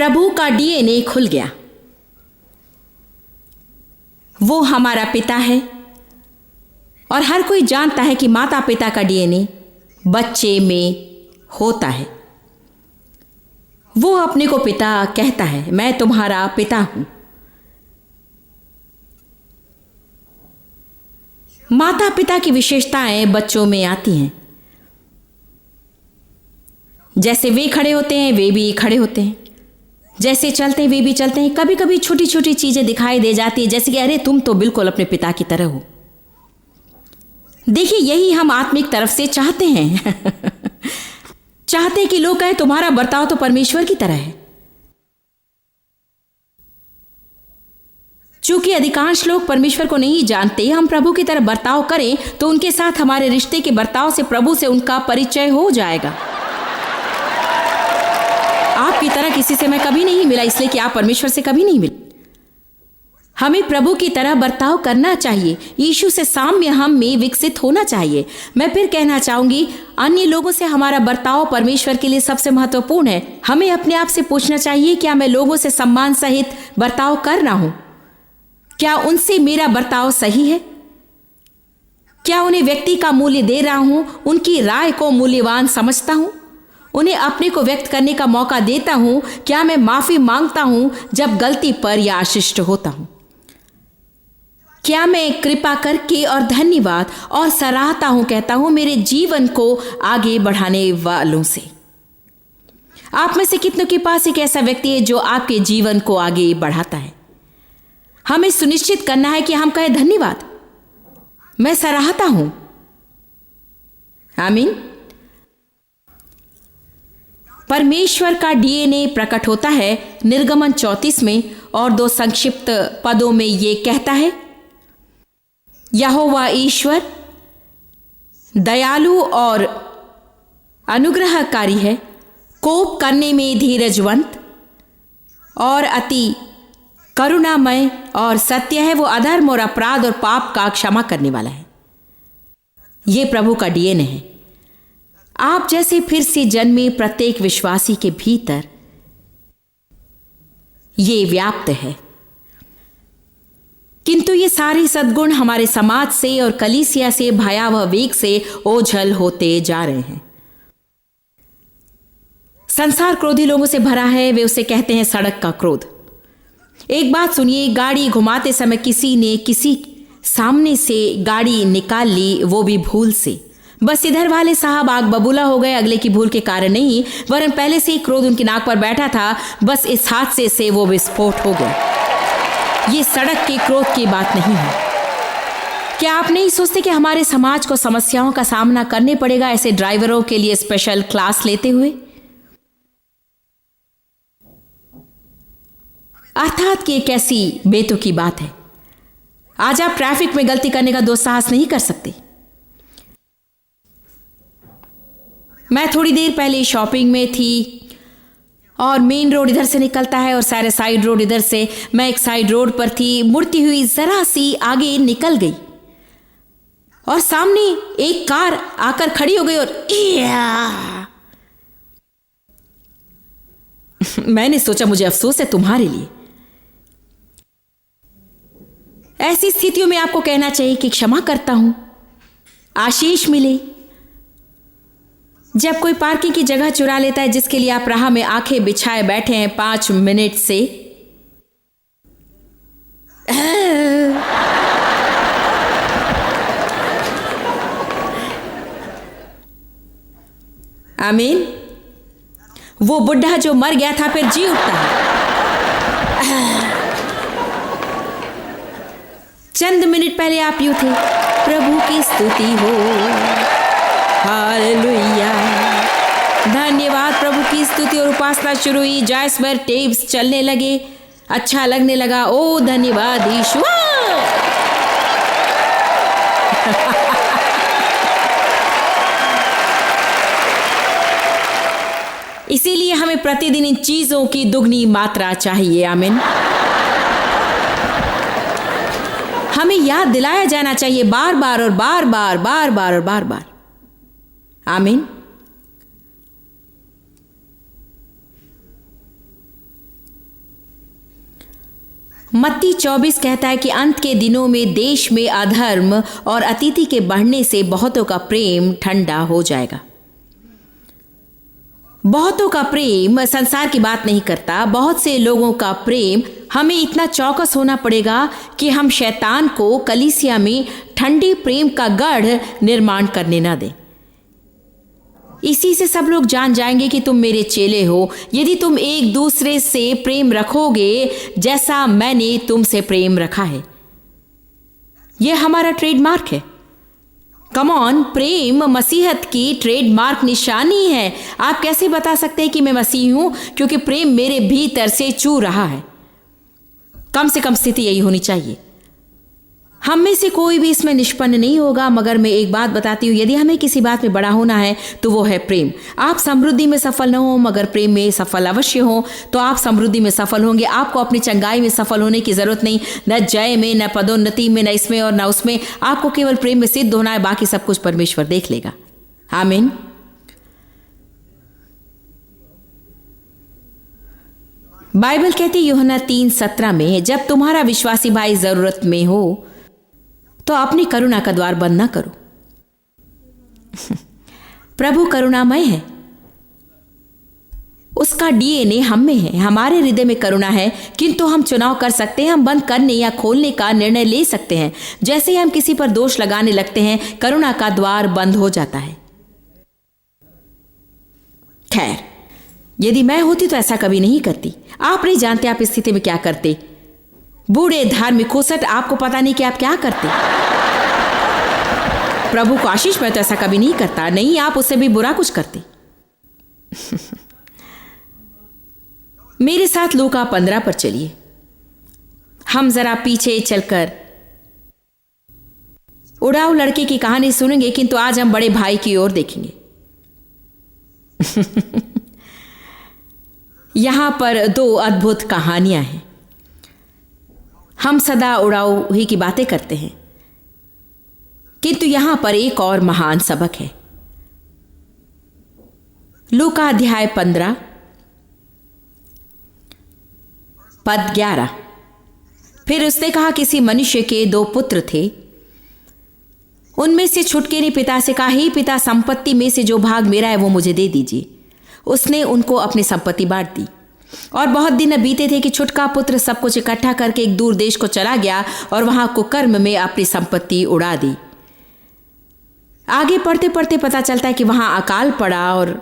प्रभु का डीएनए खुल गया। वो हमारा पिता है और हर कोई जानता है कि माता पिता का डीएनए बच्चे में होता है। वो अपने को पिता कहता है, मैं तुम्हारा पिता हूं। माता पिता की विशेषताएं बच्चों में आती हैं। जैसे वे खड़े होते हैं वे भी खड़े होते हैं, जैसे चलते हैं वे भी चलते हैं। कभी कभी छोटी छोटी चीजें दिखाई दे जाती है, जैसे कि अरे तुम तो बिल्कुल अपने पिता की तरह हो। देखिए, यही हम आत्मिक तरफ से चाहते हैं। चाहते हैं कि लोग कहें तुम्हारा बर्ताव तो परमेश्वर की तरह है। चूंकि अधिकांश लोग परमेश्वर को नहीं जानते, हम प्रभु की तरह बर्ताव करें तो उनके साथ हमारे रिश्ते के बर्ताव से प्रभु से उनका परिचय हो जाएगा। आपकी तरह किसी से मैं कभी नहीं मिला, इसलिए कि आप परमेश्वर से कभी नहीं मिले। हमें प्रभु की तरह बर्ताव करना चाहिए। यीशु से साम्य हम में विकसित होना चाहिए। मैं फिर कहना चाहूंगी, अन्य लोगों से हमारा बर्ताव परमेश्वर के लिए सबसे महत्वपूर्ण है। हमें अपने आप से पूछना चाहिए, क्या मैं लोगों से सम्मान सहित बर्ताव कर रहा हूं? क्या उनसे मेरा बर्ताव सही है? क्या उन्हें व्यक्ति का मूल्य दे रहा हूं? उनकी राय को मूल्यवान समझता हूं? उन्हें अपने को व्यक्त करने का मौका देता हूं? क्या मैं माफी मांगता हूं जब गलती पर या अशिष्ट होता हूं? क्या मैं कृपा करके और धन्यवाद और सराहता हूं कहता हूं मेरे जीवन को आगे बढ़ाने वालों से? आप में से कितनों के पास एक ऐसा व्यक्ति है जो आपके जीवन को आगे बढ़ाता है? हमें सुनिश्चित करना है कि हम कहें धन्यवाद, मैं सराहता हूं। आमीन। परमेश्वर का डीएनए प्रकट होता है निर्गमन 34 में और 2 संक्षिप्त पदों में ये कहता है, यहोवा ईश्वर दयालु और अनुग्रहकारी है, कोप करने में धीरजवंत और अति करुणामय और सत्य है। वो अधर्म और अपराध और पाप का क्षमा करने वाला है। ये प्रभु का डीएनए है। आप जैसे फिर से जन्मे प्रत्येक विश्वासी के भीतर ये व्याप्त है। किंतु ये सारे सद्गुण हमारे समाज से और कलीसिया से भयावह वेग से ओझल होते जा रहे हैं। संसार क्रोधी लोगों से भरा है। वे उसे कहते हैं सड़क का क्रोध। एक बात सुनिए, गाड़ी घुमाते समय किसी ने किसी सामने से गाड़ी निकाल ली, वो भी भूल से। बस इधर वाले साहब आग बबूला हो गए, अगले की भूल के कारण नहीं, वरन पहले से ही क्रोध उनकी नाक पर बैठा था। बस इस हादसे से वो विस्फोट हो गया। ये सड़क के क्रोध की बात नहीं है। क्या आप नहीं सोचते कि हमारे समाज को समस्याओं का सामना करने पड़ेगा ऐसे ड्राइवरों के लिए स्पेशल क्लास लेते हुए? अर्थात कि एक ऐसी बेतुकी बात है। आज आप ट्रैफिक में गलती करने का दुस्साहस नहीं कर सकते। मैं थोड़ी देर पहले शॉपिंग में थी और मेन रोड इधर से निकलता है और सारे साइड रोड इधर से। मैं एक साइड रोड पर थी, मुड़ती हुई जरा सी आगे निकल गई और सामने एक कार आकर खड़ी हो गई और मैंने सोचा मुझे अफसोस है तुम्हारे लिए। ऐसी स्थितियों में आपको कहना चाहिए कि क्षमा करता हूं, आशीष मिले। जब कोई पार्किंग की जगह चुरा लेता है जिसके लिए आप राह में आंखें बिछाए बैठे हैं 5 मिनट से, आमीन। वो बुढ़ा जो मर गया था फिर जी उठता है। चंद मिनट पहले आप यूं थे, प्रभु की स्तुति हो, हालेलुया, धन्यवाद। प्रभु की स्तुति और उपासना शुरू हुई। जॉयसबर टेप्स चलने लगे, अच्छा लगने लगा। ओ धन्यवाद ईश्वर। इसीलिए हमें प्रतिदिन इन चीजों की दुगनी मात्रा चाहिए। आमीन। हमें याद दिलाया जाना चाहिए बार बार और बार बार, बार बार और बार बार। आमीन। मत्ती 24 कहता है कि अंत के दिनों में देश में अधर्म और अतिथि के बढ़ने से बहुतों का प्रेम ठंडा हो जाएगा। बहुतों का प्रेम संसार की बात नहीं करता, बहुत से लोगों का प्रेम। हमें इतना चौकस होना पड़ेगा कि हम शैतान को कलीसिया में ठंडी प्रेम का गढ़ निर्माण करने ना दें। इसी से सब लोग जान जाएंगे कि तुम मेरे चेले हो, यदि तुम एक दूसरे से प्रेम रखोगे जैसा मैंने तुमसे प्रेम रखा है। यह हमारा ट्रेडमार्क है। कम ऑन, प्रेम मसीहत की ट्रेडमार्क निशानी है। आप कैसे बता सकते हैं कि मैं मसीही हूं? क्योंकि प्रेम मेरे भीतर से चू रहा है। कम से कम स्थिति यही होनी चाहिए। हम में से कोई भी इसमें निष्पन्न नहीं होगा, मगर मैं एक बात बताती हूँ, यदि हमें किसी बात में बड़ा होना है तो वो है प्रेम। आप समृद्धि में सफल न हो मगर प्रेम में सफल अवश्य हो, तो आप समृद्धि में सफल होंगे। आपको अपनी चंगाई में सफल होने की जरूरत नहीं, न जय में, न पदोन्नति में, न इसमें और न उसमें। आपको केवल प्रेम में सिद्ध होना है, बाकी सब कुछ परमेश्वर देख लेगा। आमीन। बाइबल कहती है यूहन्ना 3:17 में, जब तुम्हारा विश्वासी भाई जरूरत में हो तो अपनी करुणा का द्वार बंद ना करो। प्रभु करुणामय है, उसका डीएनए हम में है, हमारे हृदय में करुणा है। किंतु हम चुनाव कर सकते हैं, हम बंद करने या खोलने का निर्णय ले सकते हैं। जैसे ही हम किसी पर दोष लगाने लगते हैं, करुणा का द्वार बंद हो जाता है। खैर, यदि मैं होती तो ऐसा कभी नहीं करती। आप नहीं जानते आप इस स्थिति में क्या करते। बूढ़े धार्मिक खोसट, आपको पता नहीं कि आप क्या करते। प्रभु को आशीष, मैं तो ऐसा कभी नहीं करता। नहीं, आप उससे भी बुरा कुछ करते। मेरे साथ लूका 15 पर चलिए। हम जरा पीछे चलकर उड़ाऊ लड़के की कहानी सुनेंगे, किंतु आज हम बड़े भाई की ओर देखेंगे। यहां पर 2 अद्भुत कहानियां हैं। हम सदा उड़ाऊ ही की बातें करते हैं, किंतु यहां पर एक और महान सबक है। लूका अध्याय 15 पद 11। फिर उसने कहा, किसी मनुष्य के 2 पुत्र थे। उनमें से छुटके ने पिता से कहा, हे पिता, संपत्ति में से जो भाग मेरा है वो मुझे दे दीजिए। उसने उनको अपनी संपत्ति बांट दी। और बहुत दिन बीते थे कि छुटका पुत्र सब कुछ इकट्ठा करके एक दूर देश को चला गया और वहां कुकर्म में अपनी संपत्ति उड़ा दी। आगे पढ़ते पढ़ते पता चलता है कि वहां अकाल पड़ा और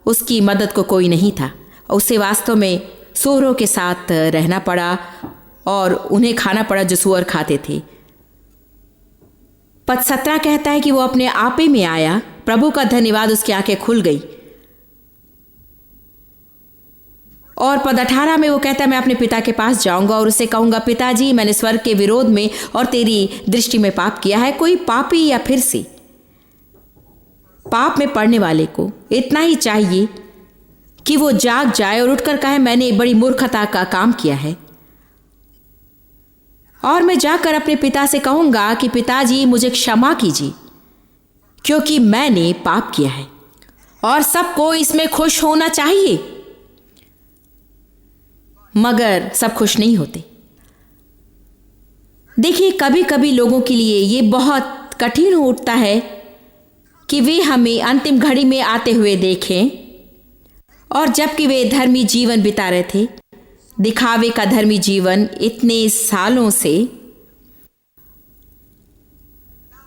उसकी मदद को कोई नहीं था। उसे वास्तव में सूअरों के साथ रहना पड़ा और उन्हें खाना पड़ा जो सूअर खाते थे। पद 17 कहता है कि वो अपने आपे में आया। प्रभु का धन्यवाद, उसकी आंखें खुल गई। और पद 18 में वो कहता है, मैं अपने पिता के पास जाऊंगा और उसे कहूंगा, पिताजी, मैंने स्वर्ग के विरोध में और तेरी दृष्टि में पाप किया है। कोई पापी या फिर से पाप में पड़ने वाले को इतना ही चाहिए कि वो जाग जाए और उठकर कहे, मैंने बड़ी मूर्खता का काम किया है और मैं जाकर अपने पिता से कहूंगा कि पिताजी, मुझे क्षमा कीजिए क्योंकि मैंने पाप किया है। और सबको इसमें खुश होना चाहिए, मगर सब खुश नहीं होते। देखिए, कभी कभी लोगों के लिए ये बहुत कठिन हो उठता है कि वे हमें अंतिम घड़ी में आते हुए देखें, और जबकि वे धर्मी जीवन बिता रहे थे, दिखावे का धर्मी जीवन इतने सालों से,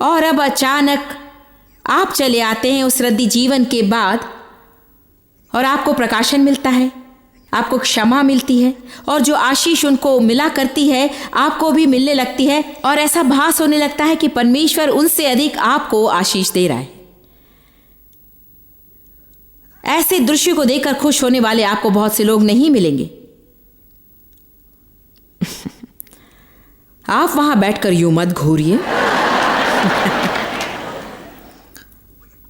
और अब अचानक आप चले आते हैं उस रद्दी जीवन के बाद और आपको प्रकाशन मिलता है, आपको क्षमा मिलती है, और जो आशीष उनको मिला करती है आपको भी मिलने लगती है, और ऐसा भास होने लगता है कि परमेश्वर उनसे अधिक आपको आशीष दे रहा है। ऐसे दृश्य को देखकर खुश होने वाले आपको बहुत से लोग नहीं मिलेंगे। आप वहां बैठकर यूं मत घूरिए।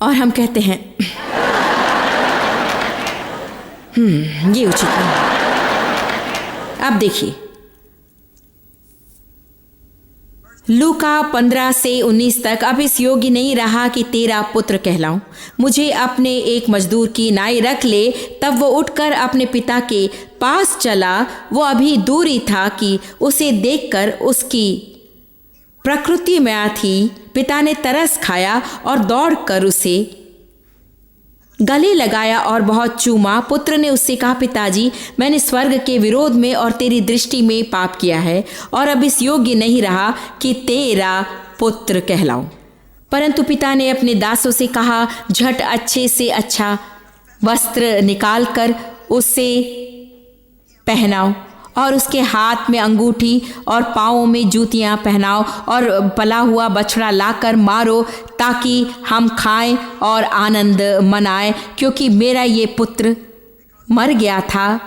और हम कहते हैं, ये उचित नहीं। अब देखिए, लूका 15 से 19 तक। अब इस योग्य नहीं रहा कि तेरा पुत्र कहलाऊं, मुझे अपने एक मजदूर की नाई रख ले। तब वो उठकर अपने पिता के पास चला। वो अभी दूर ही था कि उसे देखकर उसकी प्रकृति में थी। पिता ने तरस खाया और दौड़कर उसे गले लगाया और बहुत चूमा। पुत्र ने उससे कहा, पिताजी, मैंने स्वर्ग के विरोध में और तेरी दृष्टि में पाप किया है और अब इस योग्य नहीं रहा कि तेरा पुत्र कहलाऊं। परंतु पिता ने अपने दासों से कहा, झट अच्छे से अच्छा वस्त्र निकालकर उसे पहनाओ और उसके हाथ में अंगूठी और पाँवों में जूतियां पहनाओ और पला हुआ बछड़ा लाकर मारो, ताकि हम खाएं और आनंद मनाएं। क्योंकि मेरा ये पुत्र मर गया था,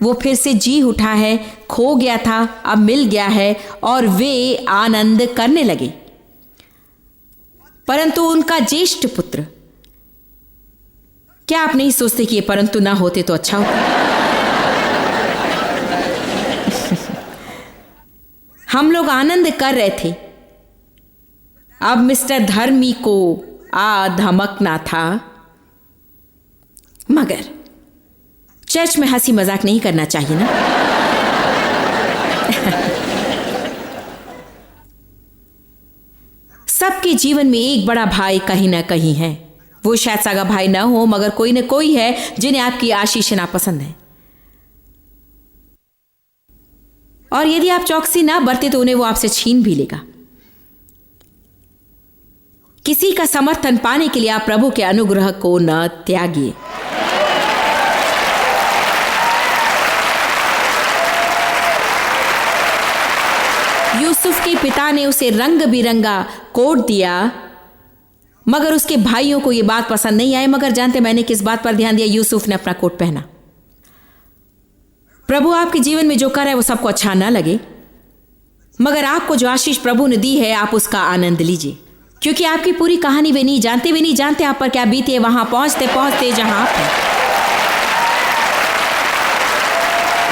वो फिर से जी उठा है, खो गया था, अब मिल गया है। और वे आनंद करने लगे। परंतु उनका ज्येष्ठ पुत्र, क्या आप नहीं सोचते कि ये परंतु ना होते तो अच्छा होता? हम लोग आनंद कर रहे थे। अब मिस्टर धर्मी को धमकना था। मगर चर्च में हंसी मजाक नहीं करना चाहिए ना। सबके जीवन में एक बड़ा भाई कहीं ना कहीं है। वो शायद सगा भाई ना हो, मगर कोई ना कोई है जिन्हें आपकी आशीष नापसंद है। और यदि आप चौकसी ना बरते तो उन्हें वो आपसे छीन भी लेगा। किसी का समर्थन पाने के लिए आप प्रभु के अनुग्रह को न त्यागिए। यूसुफ के पिता ने उसे रंग बिरंगा कोट दिया, मगर उसके भाइयों को यह बात पसंद नहीं आई। मगर जानते मैंने किस बात पर ध्यान दिया? यूसुफ ने अपना कोट पहना। प्रभु आपके जीवन में जो कर रहा है वो सबको अच्छा ना लगे, मगर आपको जो आशीष प्रभु ने दी है आप उसका आनंद लीजिए। क्योंकि आपकी पूरी कहानी वे नहीं जानते आप पर क्या बीती है वहां पहुंचते पहुंचते जहां आप हैं।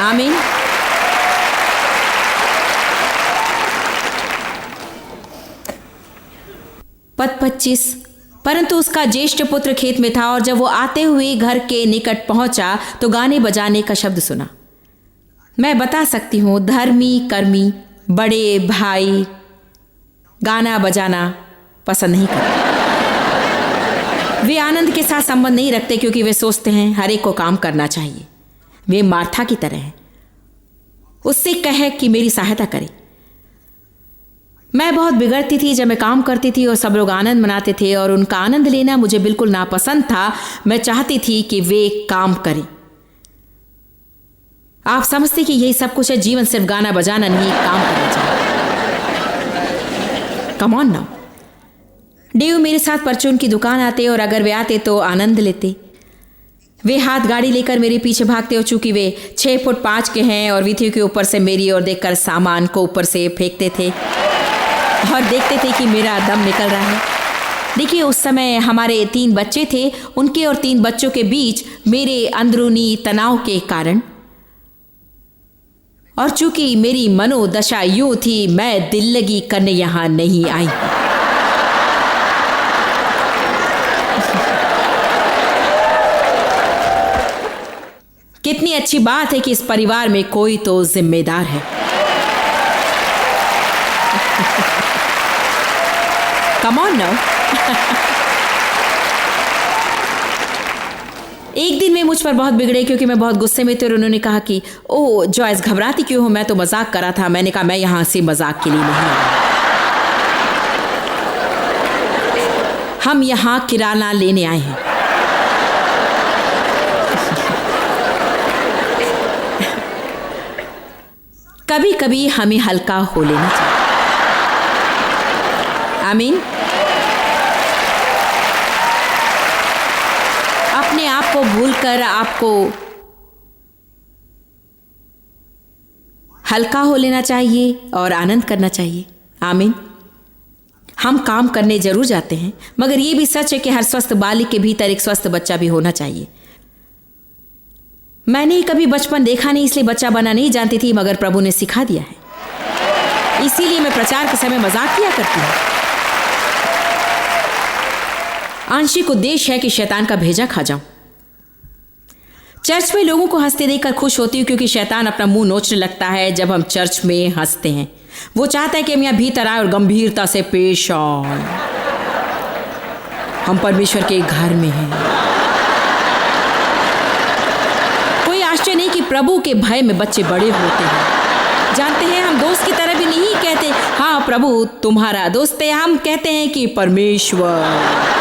आमीन। पद 25। परंतु उसका ज्येष्ठ पुत्र खेत में था और जब वो आते हुए घर के निकट पहुंचा तो गाने बजाने का शब्द सुना। मैं बता सकती हूं, धर्मी कर्मी बड़े भाई गाना बजाना पसंद नहीं करते। वे आनंद के साथ संबंध नहीं रखते क्योंकि वे सोचते हैं हर एक को काम करना चाहिए। वे मार्था की तरह हैं। उससे कहे कि मेरी सहायता करे। मैं बहुत बिगड़ती थी जब मैं काम करती थी और सब लोग आनंद मनाते थे और उनका आनंद लेना मुझे बिल्कुल नापसंद था। मैं चाहती थी कि वे काम करें। आप समझते कि यही सब कुछ है? जीवन सिर्फ गाना बजाना नहीं, काम करना चाहिए। Come on now. डेव मेरे साथ परचून की दुकान आते और अगर वे आते तो आनंद लेते। वे हाथ गाड़ी लेकर मेरे पीछे भागते और चूंकि वे 6 फुट 5 के हैं और विथियों के ऊपर से मेरी ओर देखकर सामान को ऊपर से फेंकते थे और देखते थे कि मेरा दम निकल रहा है। देखिए, उस समय हमारे 3 बच्चे थे। उनके और 3 बच्चों के बीच मेरे अंदरूनी तनाव के कारण और चूंकि मेरी मनोदशा यूं थी, मैं दिल्लगी करने यहां नहीं आई। कितनी अच्छी बात है कि इस परिवार में कोई तो जिम्मेदार है। Come on now. एक दिन वे मुझ पर बहुत बिगड़े क्योंकि मैं बहुत गुस्से में थी और उन्होंने कहा कि ओह जॉयस, घबराती क्यों हो? मैं तो मजाक कर रहा था। मैंने कहा मैं यहां से मजाक के लिए नहीं आया। हम यहां किराना लेने आए हैं। कभी कभी हमें हल्का हो लेना चाहिए। आमीन। अपने आप को भूलकर आपको हल्का हो लेना चाहिए और आनंद करना चाहिए। आमीन। हम काम करने जरूर जाते हैं, मगर यह भी सच है कि हर स्वस्थ बालिक के भीतर एक स्वस्थ बच्चा भी होना चाहिए। मैंने कभी बचपन देखा नहीं, इसलिए बच्चा बना नहीं जानती थी, मगर प्रभु ने सिखा दिया है। इसीलिए मैं प्रचार के समय मजाक किया करती हूँ। आंशिक उद्देश्य है कि शैतान का भेजा खा जाऊं। चर्च में लोगों को हंसते देखकर खुश होती हूँ, क्योंकि शैतान अपना मुंह नोचने लगता है जब हम चर्च में हंसते हैं। वो चाहता है कि हम यहाँ भीतर आए और गंभीरता से पेश आए। हम परमेश्वर के घर में हैं। कोई आश्चर्य नहीं कि प्रभु के भय में बच्चे बड़े होते हैं। जानते हैं, हम दोस्त की तरह भी नहीं कहते हाँ प्रभु तुम्हारा दोस्त है, हम कहते हैं कि परमेश्वर।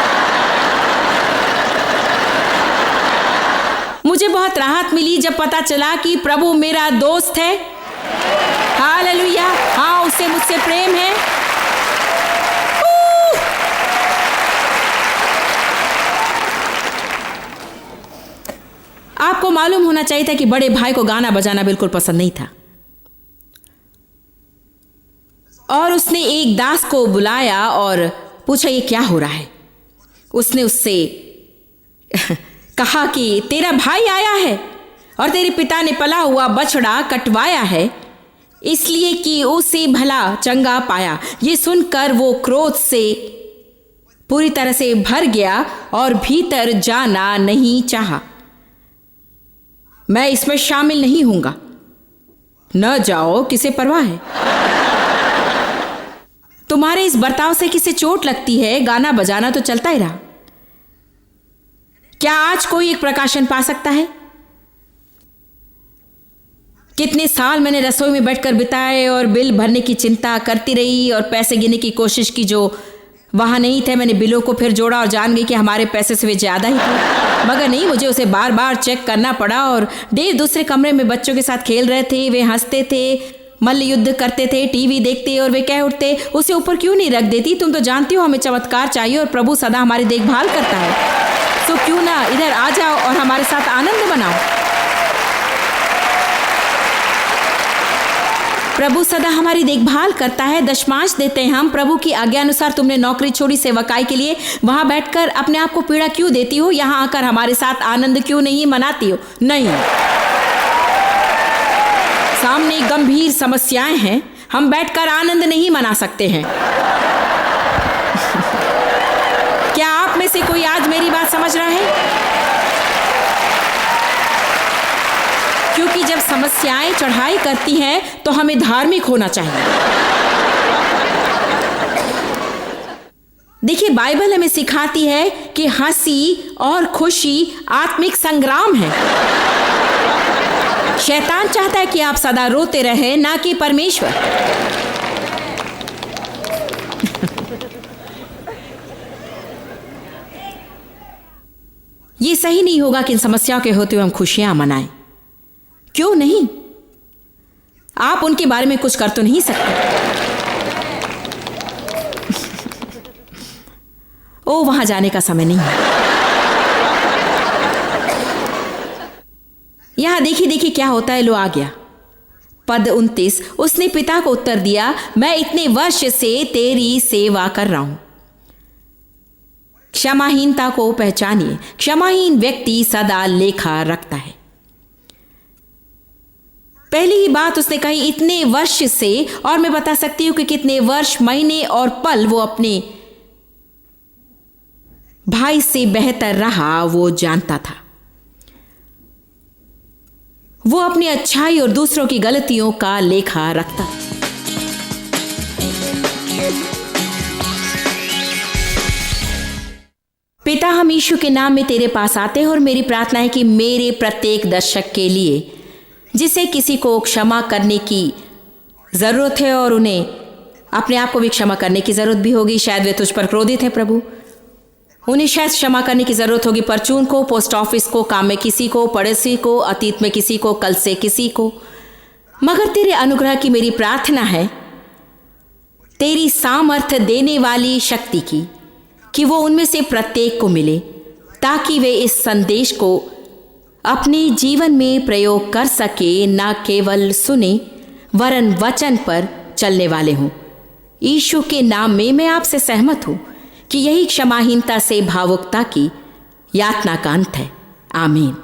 मुझे बहुत राहत मिली जब पता चला कि प्रभु मेरा दोस्त है। हालेलुया। हाँ, उससे मुझसे प्रेम है। आपको मालूम होना चाहिए था कि बड़े भाई को गाना बजाना बिल्कुल पसंद नहीं था, और उसने एक दास को बुलाया और पूछा ये क्या हो रहा है। उसने उससे कहा कि तेरा भाई आया है और तेरे पिता ने पला हुआ बछड़ा कटवाया है, इसलिए कि उसे भला चंगा पाया। ये सुनकर वो क्रोध से पूरी तरह से भर गया और भीतर जाना नहीं चाहा। मैं इसमें शामिल नहीं हूंगा। न जाओ, किसे परवाह है। तुम्हारे इस बर्ताव से किसे चोट लगती है? गाना बजाना तो चलता ही रहा। क्या आज कोई एक प्रकाशन पा सकता है? कितने साल मैंने रसोई में बैठकर बिताए और बिल भरने की चिंता करती रही और पैसे गिनने की कोशिश की जो वहां नहीं थे। मैंने बिलों को फिर जोड़ा और जान गई कि हमारे पैसे से वे ज्यादा ही थे, मगर नहीं, मुझे उसे बार बार चेक करना पड़ा। और डेव दूसरे कमरे में बच्चों के साथ खेल रहे थे। वे हंसते थे, मल्ल युद्ध करते थे, टीवी देखते, और वे कह उठते उसे ऊपर क्यों नहीं रख देती? तुम तो जानती हो हमें चमत्कार चाहिए और प्रभु सदा हमारी देखभाल करता है, तो क्यों ना इधर आ जाओ और हमारे साथ आनंद मनाओ। प्रभु सदा हमारी देखभाल करता है। दशमांश देते हैं हम। प्रभु की आज्ञा अनुसार तुमने नौकरी छोड़ी सेवकाई के लिए। वहां बैठकर अपने आप को पीड़ा क्यों देती हो? यहां आकर हमारे साथ आनंद क्यों नहीं मनाती हो? नहीं, सामने गंभीर समस्याएं हैं, हम बैठकर आनंद नहीं मना सकते हैं। क्या आप में से कोई आज मेरी बात समझ रहा है? क्योंकि जब समस्याएं चढ़ाई करती हैं तो हमें धार्मिक होना चाहिए। देखिए, बाइबल हमें सिखाती है कि हंसी और खुशी आत्मिक संग्राम है। शैतान चाहता है कि आप सदा रोते रहें, ना कि परमेश्वर। ये सही नहीं होगा कि इन समस्याओं के होते हुए हम खुशियां मनाएं। क्यों नहीं? आप उनके बारे में कुछ कर तो नहीं सकते। ओ, वहां जाने का समय नहीं है। यहां देखिए क्या होता है। लो, आ गया पद 29। उसने पिता को उत्तर दिया, मैं इतने वर्ष से तेरी सेवा कर रहा हूं। क्षमाहीनता को पहचानिए। क्षमाहीन व्यक्ति सदा लेखा रखता है। पहली ही बात उसने कही इतने वर्ष से, और मैं बता सकती हूं कि कितने वर्ष, महीने और पल वो अपने भाई से बेहतर रहा, वो जानता था। वो अपनी अच्छाई और दूसरों की गलतियों का लेखा रखता था। पिता, हम यीशु के नाम में तेरे पास आते हैं और मेरी प्रार्थना है कि मेरे प्रत्येक दर्शक के लिए जिसे किसी को क्षमा करने की जरूरत है और उन्हें अपने आप को भी क्षमा करने की जरूरत भी होगी। शायद वे तुझ पर क्रोधित हैं प्रभु, उन्हें शायद क्षमा करने की जरूरत होगी परचून को, पोस्ट ऑफिस को, काम में किसी को, पड़ोसी को, अतीत में किसी को, कल से किसी को। मगर तेरे अनुग्रह की मेरी प्रार्थना है, तेरी सामर्थ्य देने वाली शक्ति की, कि वो उनमें से प्रत्येक को मिले, ताकि वे इस संदेश को अपने जीवन में प्रयोग कर सके, ना केवल सुने वरन वचन पर चलने वाले हों। यीशु के नाम में मैं आपसे सहमत हूं कि यही क्षमाहीनता से भावुकता की यातना का अंत है। आमीन।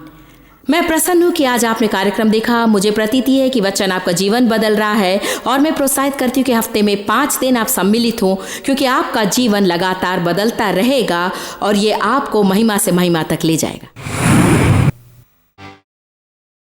मैं प्रसन्न हूँ कि आज आपने कार्यक्रम देखा। मुझे प्रतीति है कि वचन आपका जीवन बदल रहा है और मैं प्रोत्साहित करती हूँ कि हफ्ते में 5 दिन आप सम्मिलित हों, क्योंकि आपका जीवन लगातार बदलता रहेगा और ये आपको महिमा से महिमा तक ले जाएगा।